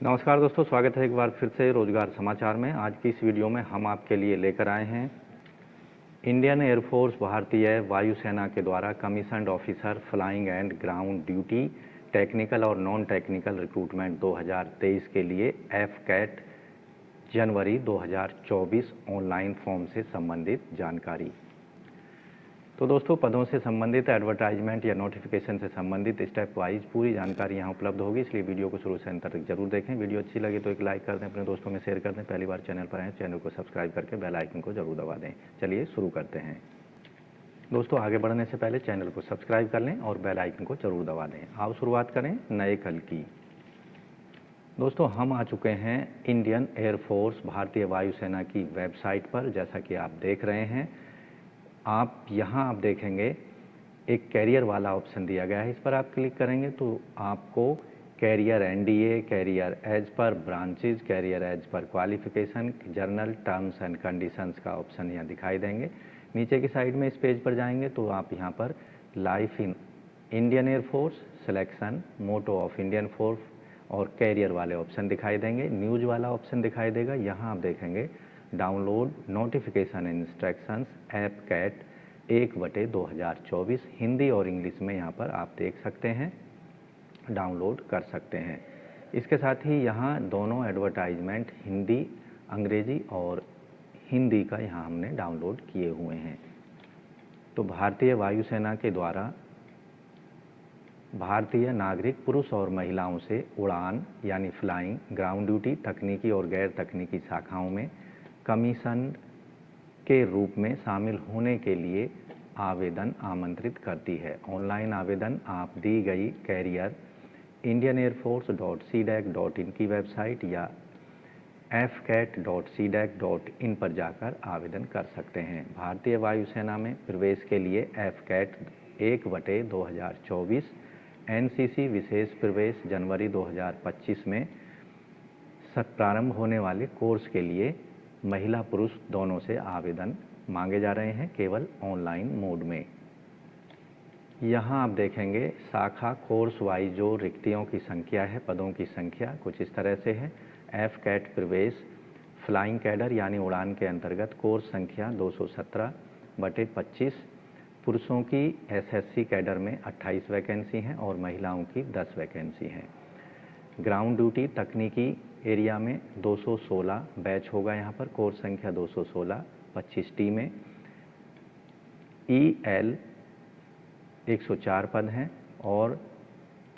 नमस्कार दोस्तों, स्वागत है एक बार फिर से रोजगार समाचार में। आज की इस वीडियो में हम आपके लिए लेकर आए हैं इंडियन एयरफोर्स भारतीय वायुसेना के द्वारा commissioned officer flying and ground duty technical और नॉन टेक्निकल रिक्रूटमेंट 2023 के लिए एफ-कैट जनवरी 2024 ऑनलाइन फॉर्म से संबंधित जानकारी। तो दोस्तों, पदों से संबंधित एडवर्टाइजमेंट या नोटिफिकेशन से संबंधित स्टेप वाइज पूरी जानकारी यहाँ उपलब्ध होगी, इसलिए वीडियो को शुरू से अंत तक जरूर देखें। वीडियो अच्छी लगे तो एक लाइक कर दें, अपने दोस्तों में शेयर कर दें। पहली बार चैनल पर आए चैनल को सब्सक्राइब करके बेल आइकन को जरूर दबा दें। चलिए शुरू करते हैं। दोस्तों, आगे बढ़ने से पहले चैनल को सब्सक्राइब कर लें और बेल आइकन को जरूर दबा दें। आओ शुरुआत करें नए कल की। दोस्तों, हम आ चुके हैं इंडियन एयरफोर्स भारतीय वायुसेना की वेबसाइट पर। जैसा कि आप देख रहे हैं, आप देखेंगे एक कैरियर वाला ऑप्शन दिया गया है। इस पर आप क्लिक करेंगे तो आपको career NDA, career as per branches, career as per qualification, general terms and conditions का ऑप्शन यहाँ दिखाई देंगे। नीचे की साइड में इस पेज पर जाएंगे तो आप यहाँ पर life in Indian air force, selection, motto of Indian force और कैरियर वाले ऑप्शन दिखाई देंगे। न्यूज वाला ऑप्शन दिखाई देगा। यहाँ आप देखेंगे download notification instructions F-cat 1/2024 Hindi और इंग्लिश में यहाँ पर आप देख सकते हैं, डाउनलोड कर सकते हैं। इसके साथ ही यहाँ दोनों एडवर्टाइजमेंट हिंदी, अंग्रेजी और हिंदी का यहाँ हमने डाउनलोड किए हुए हैं। तो भारतीय वायुसेना के द्वारा भारतीय नागरिक पुरुष और महिलाओं से उड़ान यानी फ्लाइंग, ग्राउंड ड्यूटी, तकनीकी और गैर तकनीकी शाखाओं में कमीशन के रूप में शामिल होने के लिए आवेदन आमंत्रित करती है। ऑनलाइन आवेदन आप दी गई कैरियर indianeairforce.cdac.in की वेबसाइट या fcat.cdac.in पर जाकर आवेदन कर सकते हैं। भारतीय वायुसेना में प्रवेश के लिए एफ-कैट 1/2024 एनसीसी विशेष प्रवेश जनवरी 2025 में प्रारंभ होने वाले कोर्स के लिए महिला पुरुष दोनों से आवेदन मांगे जा रहे हैं, केवल ऑनलाइन मोड में। यहाँ आप देखेंगे शाखा कोर्स वाइज जो रिक्तियों की संख्या है, पदों की संख्या कुछ इस तरह से है। एफ-कैट प्रवेश फ्लाइंग कैडर यानी उड़ान के अंतर्गत कोर्स संख्या 217/25। पुरुषों की एसएससी कैडर में 28 वैकेंसी हैं और महिलाओं की 10 वैकेंसी हैं। ग्राउंड ड्यूटी तकनीकी एरिया में 216 बैच होगा। यहाँ पर कोर्स संख्या 216 25T में। EL 104 पद हैं और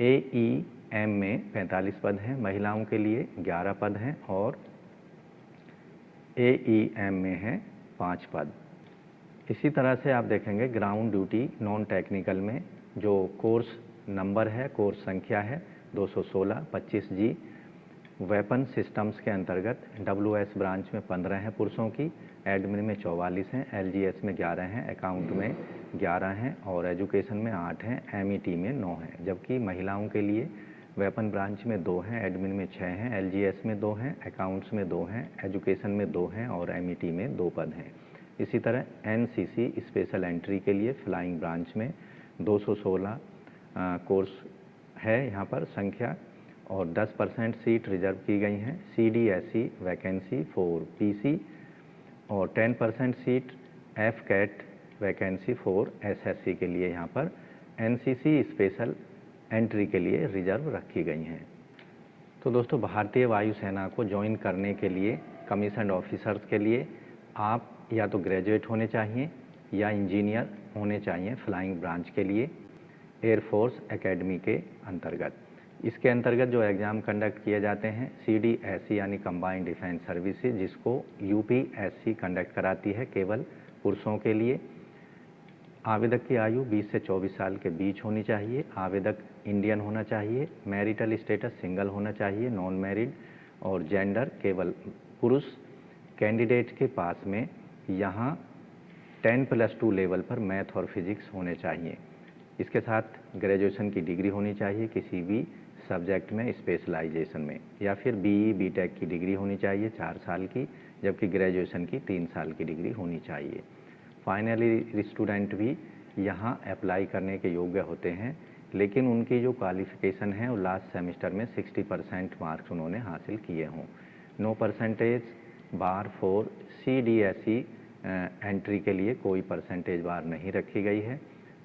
AEM में 45 पद हैं। महिलाओं के लिए 11 पद हैं और AEM में हैं 5 पद। इसी तरह से आप देखेंगे ग्राउंड ड्यूटी नॉन टेक्निकल में जो कोर्स नंबर है, कोर्स संख्या है 216 25G। वेपन सिस्टम्स के अंतर्गत WS ब्रांच में 15 हैं पुरुषों की, एडमिन में 44 हैं, LGS में 11 हैं, अकाउंट में 11 हैं और एजुकेशन में 8 हैं, MET में 9 हैं। जबकि महिलाओं के लिए वेपन ब्रांच में 2 हैं, एडमिन में 6 हैं, LGS में 2 हैं, अकाउंट्स में 2 हैं, एजुकेशन में 2 हैं और MET में 2 पद हैं। इसी तरह NCC स्पेशल एंट्री के लिए फ्लाइंग ब्रांच में 216 कोर्स है यहाँ पर संख्या और 10% सीट रिजर्व की गई हैं। CDSE वैकेंसी फॉर PC और 10% seat F-cat vacancy for SSC के लिए यहाँ पर NCC स्पेशल एंट्री के लिए रिजर्व रखी गई हैं। तो दोस्तों, भारतीय वायुसेना को ज्वाइन करने के लिए कमीशन्ड ऑफिसर्स के लिए आप या तो ग्रेजुएट होने चाहिए या इंजीनियर होने चाहिए फ्लाइंग ब्रांच के लिए एयरफोर्स एकेडमी के अंतर्गत। इसके अंतर्गत जो एग्ज़ाम कंडक्ट किए जाते हैं CDSE यानी कंबाइंड डिफेंस सर्विसेज, जिसको UPSC कंडक्ट कराती है, केवल पुरुषों के लिए। आवेदक की आयु 20 से 24 साल के बीच होनी चाहिए। आवेदक इंडियन होना चाहिए। मैरिटल स्टेटस सिंगल होना चाहिए, नॉन मैरिड और जेंडर केवल पुरुष। कैंडिडेट के पास में यहाँ 10+2 लेवल पर मैथ और फिजिक्स होने चाहिए। इसके साथ ग्रेजुएशन की डिग्री होनी चाहिए किसी भी सब्जेक्ट में स्पेशलाइजेशन में, या फिर BE BTech की डिग्री होनी चाहिए 4 साल की, जबकि ग्रेजुएशन की 3 साल की डिग्री होनी चाहिए। फाइनली स्टूडेंट भी यहाँ अप्लाई करने के योग्य होते हैं लेकिन उनकी जो क्वालिफ़िकेशन है वो लास्ट सेमेस्टर में 60% मार्क्स उन्होंने हासिल किए हों। No percentage bar for CDSE entry के लिए कोई परसेंटेज बार नहीं रखी गई है।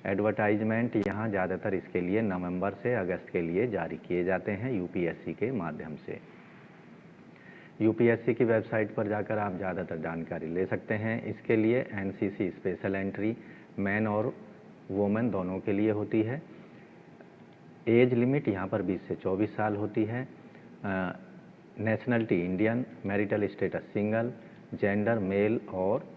एडवर्टाइजमेंट यहाँ ज़्यादातर इसके लिए नवंबर से अगस्त के लिए जारी किए जाते हैं UPSC के माध्यम से। UPSC की वेबसाइट पर जाकर आप ज़्यादातर जानकारी ले सकते हैं। इसके लिए NCC स्पेशल एंट्री मैन और वुमेन दोनों के लिए होती है। एज लिमिट यहाँ पर 20 से 24 साल होती है। Nationality Indian, marital status single, gender male और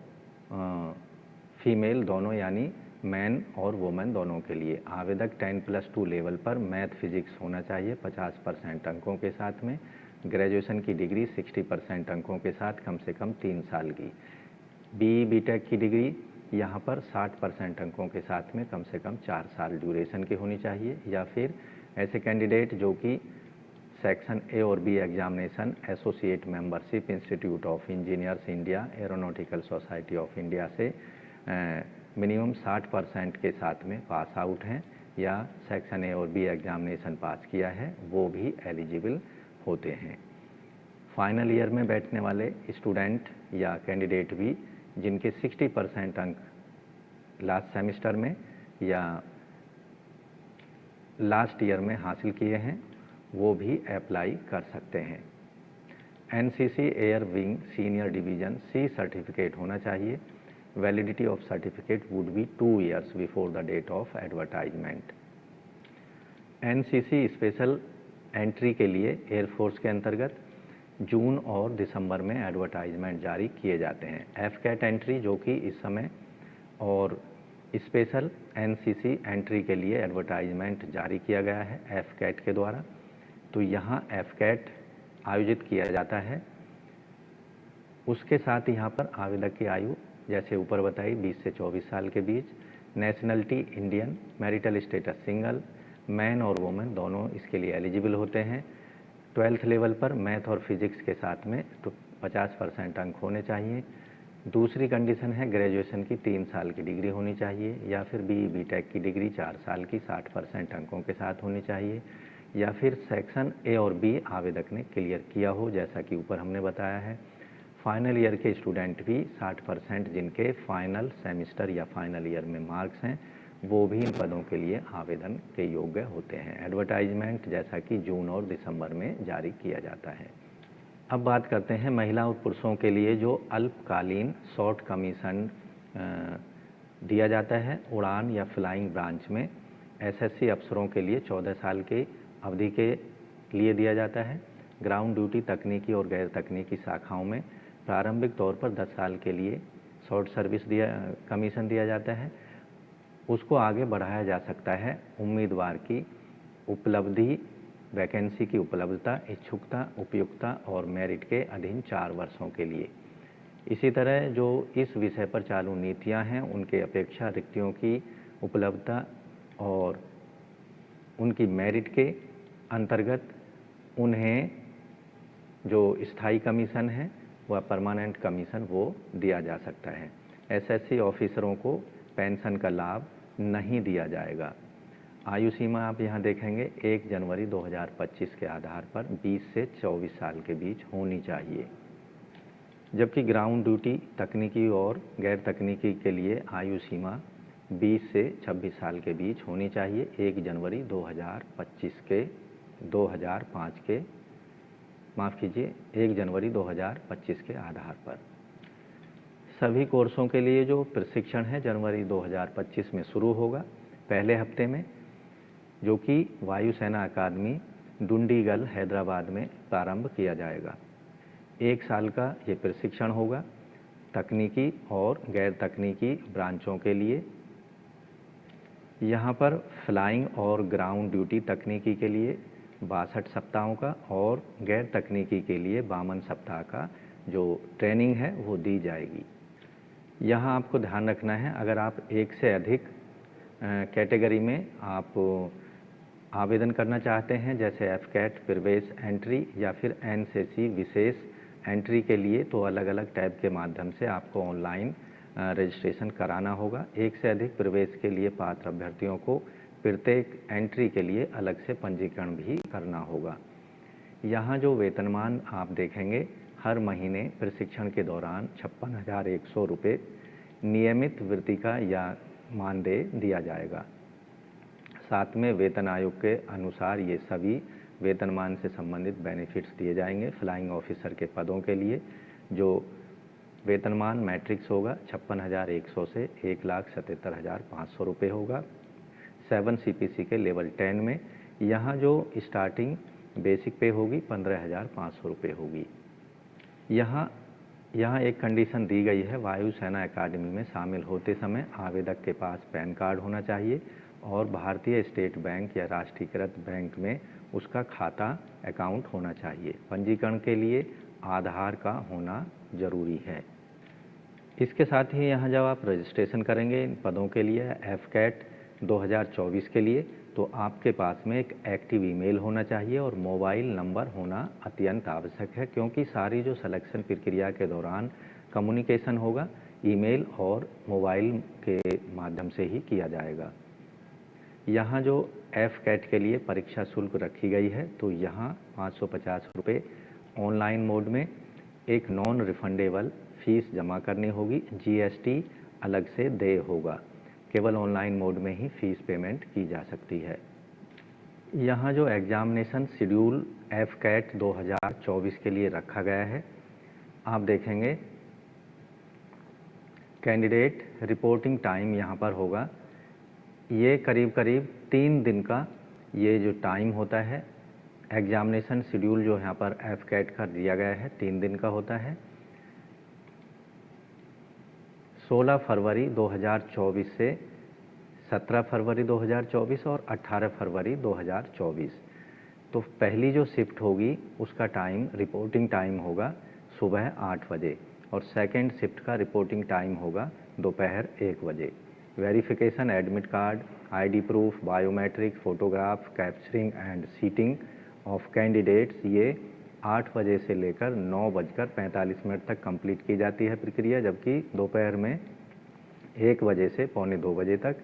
फीमेल दोनों यानी मैन और वुमेन दोनों के लिए। आवेदक 10+2 लेवल पर मैथ फिजिक्स होना चाहिए 50% अंकों के साथ में। ग्रेजुएशन की डिग्री 60% अंकों के साथ कम से कम 3 साल की। BTech की डिग्री यहाँ पर 60% अंकों के साथ में कम से कम 4 साल ड्यूरेशन की होनी चाहिए। या फिर ऐसे कैंडिडेट जो कि सेक्शन A और B examination associate membership institute of engineers India, aeronautical society of India से मिनिमम 60% के साथ में पास आउट हैं या सेक्शन A और B एग्जामिनेशन पास किया है, वो भी एलिजिबल होते हैं। फाइनल ईयर में बैठने वाले स्टूडेंट या कैंडिडेट भी जिनके 60% अंक लास्ट सेमेस्टर में या लास्ट ईयर में हासिल किए हैं, वो भी अप्लाई कर सकते हैं। NCC air wing senior division C certificate होना चाहिए। Validity of certificate would be 2 years before the date of advertisement. NCC special entry के लिए एयरफोर्स के अंतर्गत जून और दिसंबर में एडवर्टाइजमेंट जारी किए जाते हैं। FCAT एंट्री जो कि इस समय और स्पेशल NCC एंट्री के लिए एडवर्टाइजमेंट जारी किया गया है FCAT के द्वारा। तो यहाँ FCAT आयोजित किया जाता है। उसके साथ यहाँ पर आवेदक की आयु जैसे ऊपर बताई 20 से 24 साल के बीच, nationality Indian, marital status single, man और वुमेन दोनों इसके लिए एलिजिबल होते हैं। 12th लेवल पर मैथ और फिजिक्स के साथ में तो 50% अंक होने चाहिए। दूसरी कंडीशन है ग्रेजुएशन की 3 साल की डिग्री होनी चाहिए या फिर BTech की डिग्री 4 साल की 60% अंकों के साथ होनी चाहिए या फिर सेक्शन A और B आवेदक ने क्लियर किया हो जैसा कि ऊपर हमने बताया है। फाइनल ईयर के स्टूडेंट भी 60% जिनके फाइनल सेमेस्टर या फाइनल ईयर में मार्क्स हैं वो भी इन पदों के लिए आवेदन के योग्य होते हैं। एडवर्टाइजमेंट जैसा कि जून और दिसंबर में जारी किया जाता है। अब बात करते हैं महिला और पुरुषों के लिए जो अल्पकालीन शॉर्ट कमीशन दिया जाता है उड़ान या फ्लाइंग ब्रांच में। SSC अफसरों के लिए 14 साल की अवधि के लिए दिया जाता है। ग्राउंड ड्यूटी तकनीकी और गैर तकनीकी शाखाओं में प्रारंभिक तौर पर 10 साल के लिए शॉर्ट सर्विस कमीशन दिया जाता है। उसको आगे बढ़ाया जा सकता है उम्मीदवार की उपलब्धि, वैकेंसी की उपलब्धता, इच्छुकता, उपयुक्तता और मेरिट के अधीन 4 वर्षों के लिए। इसी तरह जो इस विषय पर चालू नीतियां हैं उनके अपेक्षा रिक्तियों की उपलब्धता और उनकी मेरिट के अंतर्गत उन्हें जो स्थायी कमीशन है वह परमानेंट कमीशन वो दिया जा सकता है। SSC ऑफिसरों को पेंशन का लाभ नहीं दिया जाएगा। आयु सीमा आप यहाँ देखेंगे 1 जनवरी 2025 के आधार पर 20 से 24 साल के बीच होनी चाहिए। जबकि ग्राउंड ड्यूटी तकनीकी और गैर तकनीकी के लिए आयु सीमा 20 से 26 साल के बीच होनी चाहिए। 1 जनवरी 2025 के 2005 के माफ़ कीजिए 1 जनवरी 2025 के आधार पर। सभी कोर्सों के लिए जो प्रशिक्षण है जनवरी 2025 में शुरू होगा पहले हफ्ते में, जो कि वायुसेना अकादमी डुंडीगल हैदराबाद में प्रारंभ किया जाएगा। 1 साल का ये प्रशिक्षण होगा तकनीकी और गैर तकनीकी ब्रांचों के लिए। यहाँ पर फ्लाइंग और ग्राउंड ड्यूटी तकनीकी के लिए 62 सप्ताहों का और गैर तकनीकी के लिए 52 सप्ताह का जो ट्रेनिंग है वो दी जाएगी। यहाँ आपको ध्यान रखना है अगर आप एक से अधिक कैटेगरी में आप आवेदन करना चाहते हैं जैसे FCAT प्रवेश एंट्री या फिर NCC विशेष एंट्री के लिए, तो अलग अलग टैब के माध्यम से आपको ऑनलाइन रजिस्ट्रेशन कराना होगा। एक से अधिक प्रवेश के लिए पात्र अभ्यर्थियों को प्रत्येक एंट्री के लिए अलग से पंजीकरण भी करना होगा। यहाँ जो वेतनमान आप देखेंगे, हर महीने प्रशिक्षण के दौरान 56,100 रुपये नियमित वृत्ति का या मानदेय दिया जाएगा। साथ में वेतन आयोग के अनुसार ये सभी वेतनमान से संबंधित बेनिफिट्स दिए जाएंगे। फ्लाइंग ऑफिसर के पदों के लिए जो वेतनमान मैट्रिक्स होगा 56,100 से 1,77,500 रुपये होगा। 7 CPC के लेवल 10 में यहाँ जो स्टार्टिंग बेसिक पे होगी 15,500 रुपये होगी। यहाँ एक कंडीशन दी गई है, वायुसेना अकादमी में शामिल होते समय आवेदक के पास पैन कार्ड होना चाहिए और भारतीय स्टेट बैंक या राष्ट्रीयकृत बैंक में उसका खाता अकाउंट होना चाहिए। पंजीकरण के लिए आधार का होना ज़रूरी है। इसके साथ ही यहाँ जब आप रजिस्ट्रेशन करेंगे इन पदों के लिए FCAT 2024 के लिए, तो आपके पास में एक एक्टिव ईमेल होना चाहिए और मोबाइल नंबर होना अत्यंत आवश्यक है, क्योंकि सारी जो सिलेक्शन प्रक्रिया के दौरान कम्युनिकेशन होगा ईमेल और मोबाइल के माध्यम से ही किया जाएगा। यहाँ जो FCAT के लिए परीक्षा शुल्क रखी गई है, तो यहाँ 550 रुपये ऑनलाइन मोड में एक नॉन रिफंडेबल फीस जमा करनी होगी। GST अलग से देय होगा। केवल ऑनलाइन मोड में ही फीस पेमेंट की जा सकती है। यहाँ जो एग्जामिनेशन शेड्यूल FCAT 2024 के लिए रखा गया है, आप देखेंगे कैंडिडेट रिपोर्टिंग टाइम यहाँ पर होगा। ये करीब 3 दिन का ये जो टाइम होता है, एग्जामिनेशन शेड्यूल जो यहाँ पर FCAT का दिया गया है 3 दिन का होता है। 16 फरवरी 2024 से 17 फरवरी 2024 और 18 फरवरी 2024। तो पहली जो शिफ्ट होगी उसका टाइम रिपोर्टिंग टाइम होगा सुबह 8 बजे और सेकंड शिफ्ट का रिपोर्टिंग टाइम होगा दोपहर 1 बजे। Verification admit card, ID proof, biometric, photograph, capturing and seating of candidates ये 8 बजे से लेकर 9:45 तक कंप्लीट की जाती है प्रक्रिया, जबकि दोपहर में 1 बजे से पौने 2 बजे तक।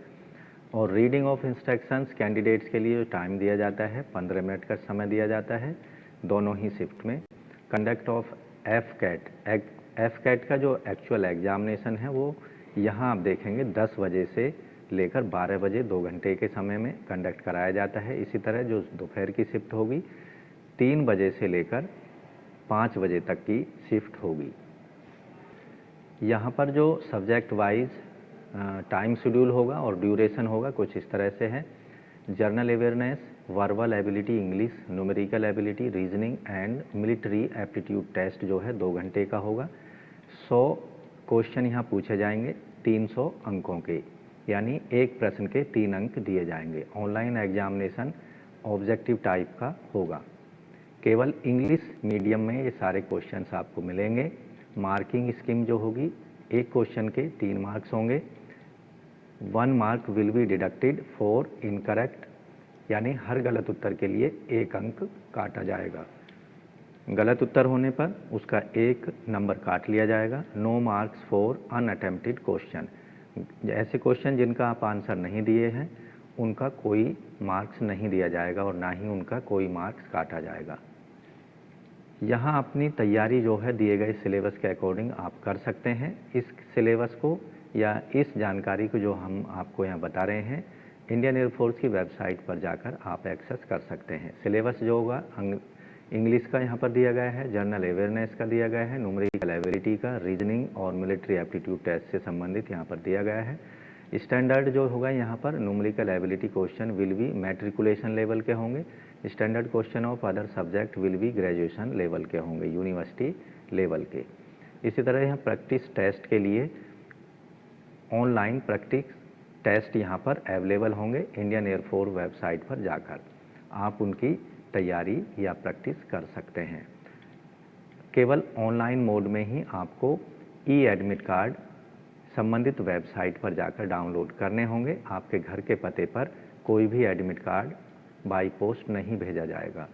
और रीडिंग ऑफ इंस्ट्रक्शंस कैंडिडेट्स के लिए जो टाइम दिया जाता है 15 मिनट का समय दिया जाता है दोनों ही शिफ्ट में। कंडक्ट ऑफ FCAT का जो एक्चुअल एग्जामिनेशन है वो यहाँ आप देखेंगे 10 बजे से लेकर 12 बजे 2 घंटे के समय में कंडक्ट कराया जाता है। इसी तरह जो दोपहर की शिफ्ट होगी 3 बजे से लेकर 5 बजे तक की शिफ्ट होगी। यहाँ पर जो सब्जेक्ट वाइज टाइम शेड्यूल होगा और ड्यूरेशन होगा कुछ इस तरह से है। General awareness, verbal ability English, numerical ability, reasoning and military aptitude test जो है 2 घंटे का होगा। 100 क्वेश्चन यहाँ पूछे जाएंगे 300 अंकों के, यानी एक प्रश्न के 3 अंक दिए जाएंगे। ऑनलाइन एग्जामिनेशन ऑब्जेक्टिव टाइप का होगा। केवल इंग्लिश मीडियम में ये सारे क्वेश्चंस आपको मिलेंगे। मार्किंग स्कीम जो होगी, एक क्वेश्चन के 3 मार्क्स होंगे। 1 mark will be deducted for incorrect, यानी हर गलत उत्तर के लिए 1 अंक काटा जाएगा। गलत उत्तर होने पर उसका 1 नंबर काट लिया जाएगा। No marks for unattempted question, ऐसे क्वेश्चन जिनका आप आंसर नहीं दिए हैं उनका कोई मार्क्स नहीं दिया जाएगा और ना ही उनका कोई मार्क्स काटा जाएगा। यहाँ अपनी तैयारी जो है दिए गए सिलेबस के अकॉर्डिंग आप कर सकते हैं। इस सिलेबस को या इस जानकारी को जो हम आपको यहाँ बता रहे हैं इंडियन एयरफोर्स की वेबसाइट पर जाकर आप एक्सेस कर सकते हैं। सिलेबस जो होगा इंग्लिश का यहाँ पर दिया गया है, जनरल अवेयरनेस का दिया गया है, न्यूमेरिकल एबिलिटी का, रीजनिंग और मिलिट्री एप्टीट्यूड टेस्ट से संबंधित यहाँ पर दिया गया है। स्टैंडर्ड जो होगा यहाँ पर numerical ability question will be matriculation level के होंगे। Standard question of other subject will be graduation level के होंगे, यूनिवर्सिटी लेवल के। इसी तरह यहाँ प्रैक्टिस टेस्ट के लिए ऑनलाइन प्रैक्टिस टेस्ट यहाँ पर अवेलेबल होंगे। इंडियन एयरफोर्स वेबसाइट पर जाकर आप उनकी तैयारी या प्रैक्टिस कर सकते हैं। केवल ऑनलाइन मोड में ही आपको एडमिट कार्ड संबंधित वेबसाइट पर जाकर डाउनलोड करने होंगे। आपके घर के पते पर कोई भी एडमिट कार्ड बाई पोस्ट नहीं भेजा जाएगा।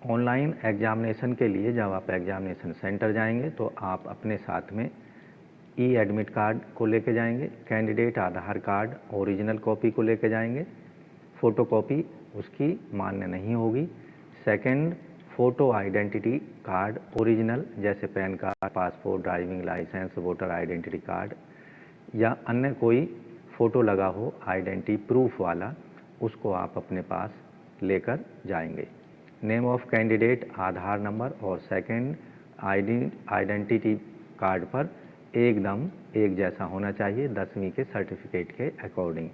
ऑनलाइन एग्जामिनेशन के लिए जब आप एग्जामिनेशन सेंटर जाएंगे तो आप अपने साथ में ई एडमिट कार्ड को लेके जाएंगे, candidate Aadhaar card original copy को लेके जाएंगे, फ़ोटोकॉपी उसकी मान्य नहीं होगी। Second, photo identity card original जैसे PAN card, passport, driving licence, voter identity card या अन्य कोई फ़ोटो लगा हो आइडेंटिटी प्रूफ वाला, उसको आप अपने पास लेकर जाएंगे। Name of candidate Aadhaar number और सेकंड आइडेंटिटी कार्ड पर एकदम एक जैसा होना चाहिए 10वीं के सर्टिफिकेट के अकॉर्डिंग।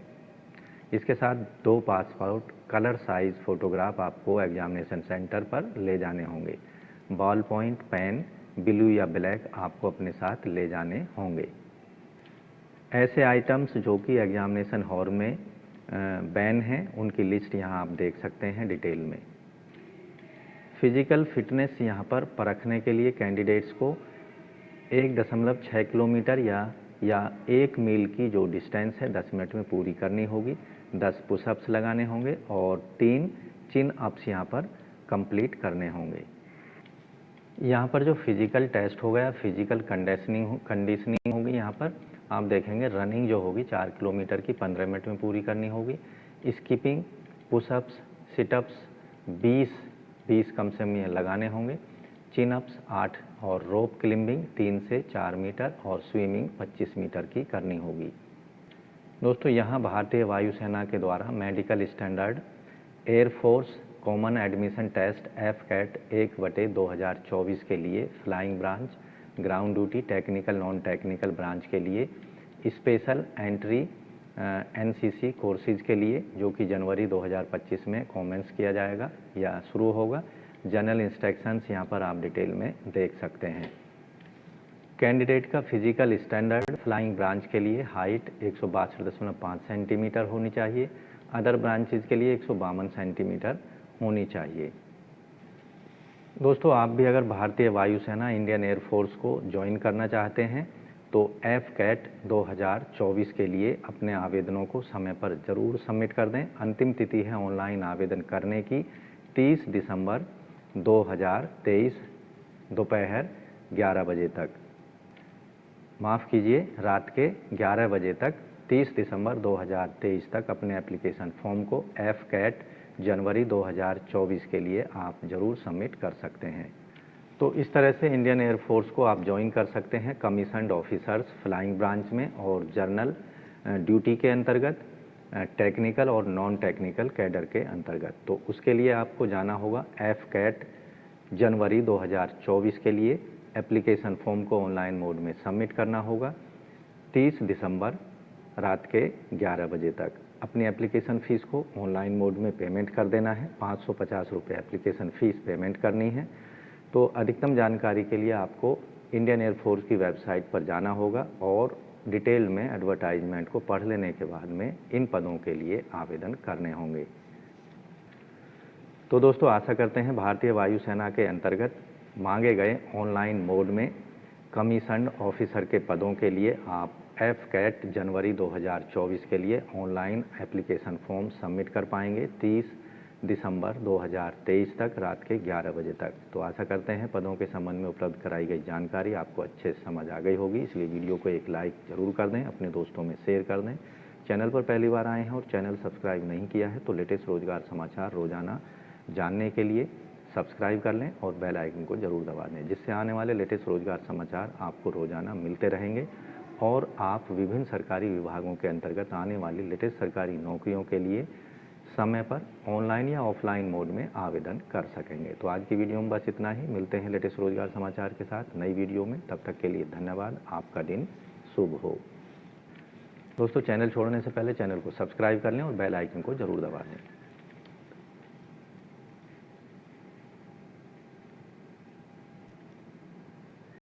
इसके साथ 2 पासपोर्ट कलर साइज़ फ़ोटोग्राफ आपको एग्जामिनेशन सेंटर पर ले जाने होंगे। बॉल पॉइंट पेन ब्लू या ब्लैक आपको अपने साथ ले जाने होंगे। ऐसे आइटम्स जो कि एग्जामिनेशन हॉल में बैन हैं, उनकी लिस्ट यहाँ आप देख सकते हैं डिटेल में। फिजिकल फिटनेस यहाँ पर परखने के लिए कैंडिडेट्स को 1.6 किलोमीटर या 1 मील की जो डिस्टेंस है 10 मिनट में पूरी करनी होगी। 10 पुशअप्स लगाने होंगे और 3 चिन अप्स यहाँ पर कंप्लीट करने होंगे। यहाँ पर जो फिजिकल टेस्ट हो गया, फिजिकल कंडीशनिंग होगी। यहाँ पर आप देखेंगे रनिंग जो होगी 4 किलोमीटर की 15 मिनट में पूरी करनी होगी। स्किपिंग, पुशअप्स, सिटअप्स 20 कम से कम लगाने होंगे। चिन अप्स 8 और रोप क्लिम्बिंग 3 से 4 मीटर और स्विमिंग 25 मीटर की करनी होगी। दोस्तों, यहाँ भारतीय वायुसेना के द्वारा medical standard air force common admission test FCAT 1/2024 के लिए flying branch, ground duty, technical non technical branch के लिए स्पेशल एंट्री NCC कोर्सेज के लिए, जो कि जनवरी 2025 में कॉमेंस किया जाएगा या शुरू होगा। जनरल इंस्ट्रक्शंस यहाँ पर आप डिटेल में देख सकते हैं। कैंडिडेट का फिजिकल स्टैंडर्ड फ्लाइंग ब्रांच के लिए हाइट 162.5 सेंटीमीटर होनी चाहिए। अदर ब्रांचेज के लिए 152 सेंटीमीटर होनी चाहिए। दोस्तों, आप भी अगर भारतीय वायुसेना इंडियन एयरफोर्स को ज्वाइन करना चाहते हैं तो FCAT 2024 के लिए अपने आवेदनों को समय पर ज़रूर सबमिट कर दें। अंतिम तिथि है ऑनलाइन आवेदन करने की 30 दिसंबर 2023 दोपहर 11 बजे तक। माफ़ कीजिए, रात के 11 बजे तक 30 दिसंबर 2023 तक अपने एप्लीकेशन फॉर्म को FCAT जनवरी 2024 के लिए आप ज़रूर सबमिट कर सकते हैं। तो इस तरह से इंडियन एयरफोर्स को आप ज्वाइन कर सकते हैं कमीशन्ड ऑफिसर्स फ्लाइंग ब्रांच में और जर्नल ड्यूटी के अंतर्गत, टेक्निकल और नॉन टेक्निकल कैडर के अंतर्गत। तो उसके लिए आपको जाना होगा FCAT जनवरी 2024 के लिए एप्लीकेशन फॉर्म को ऑनलाइन मोड में सबमिट करना होगा 30 दिसंबर रात के 11 बजे तक। अपनी एप्लीकेशन फ़ीस को ऑनलाइन मोड में पेमेंट कर देना है। 550 रुपये एप्लीकेशन फ़ीस पेमेंट करनी है। तो अधिकतम जानकारी के लिए आपको इंडियन एयरफोर्स की वेबसाइट पर जाना होगा और डिटेल में एडवर्टाइजमेंट को पढ़ लेने के बाद में इन पदों के लिए आवेदन करने होंगे। तो दोस्तों, आशा करते हैं भारतीय वायुसेना के अंतर्गत मांगे गए ऑनलाइन मोड में कमीशन्ड ऑफिसर के पदों के लिए आप FCAT जनवरी 2024 के लिए ऑनलाइन एप्लीकेशन फॉर्म सबमिट कर पाएंगे 30 दिसंबर 2023 तक रात के 11 बजे तक। तो आशा करते हैं पदों के संबंध में उपलब्ध कराई गई जानकारी आपको अच्छे से समझ आ गई होगी। इसलिए वीडियो को एक लाइक ज़रूर कर दें, अपने दोस्तों में शेयर कर दें। चैनल पर पहली बार आए हैं और चैनल सब्सक्राइब नहीं किया है तो लेटेस्ट रोजगार समाचार रोजाना जानने के लिए सब्सक्राइब कर लें और बेल आइकन को ज़रूर दबा दें, जिससे आने वाले लेटेस्ट रोजगार समाचार आपको रोजाना मिलते रहेंगे और आप विभिन्न सरकारी विभागों के अंतर्गत आने वाली लेटेस्ट सरकारी नौकरियों के लिए समय पर ऑनलाइन या ऑफलाइन मोड में आवेदन कर सकेंगे। तो आज की वीडियो में बस इतना ही। मिलते हैं लेटेस्ट रोजगार समाचार के साथ नई वीडियो में। तब तक के लिए धन्यवाद। आपका दिन शुभ हो। दोस्तों, चैनल छोड़ने से पहले चैनल को सब्सक्राइब कर लें और बेल आइकन को ज़रूर दबा दें।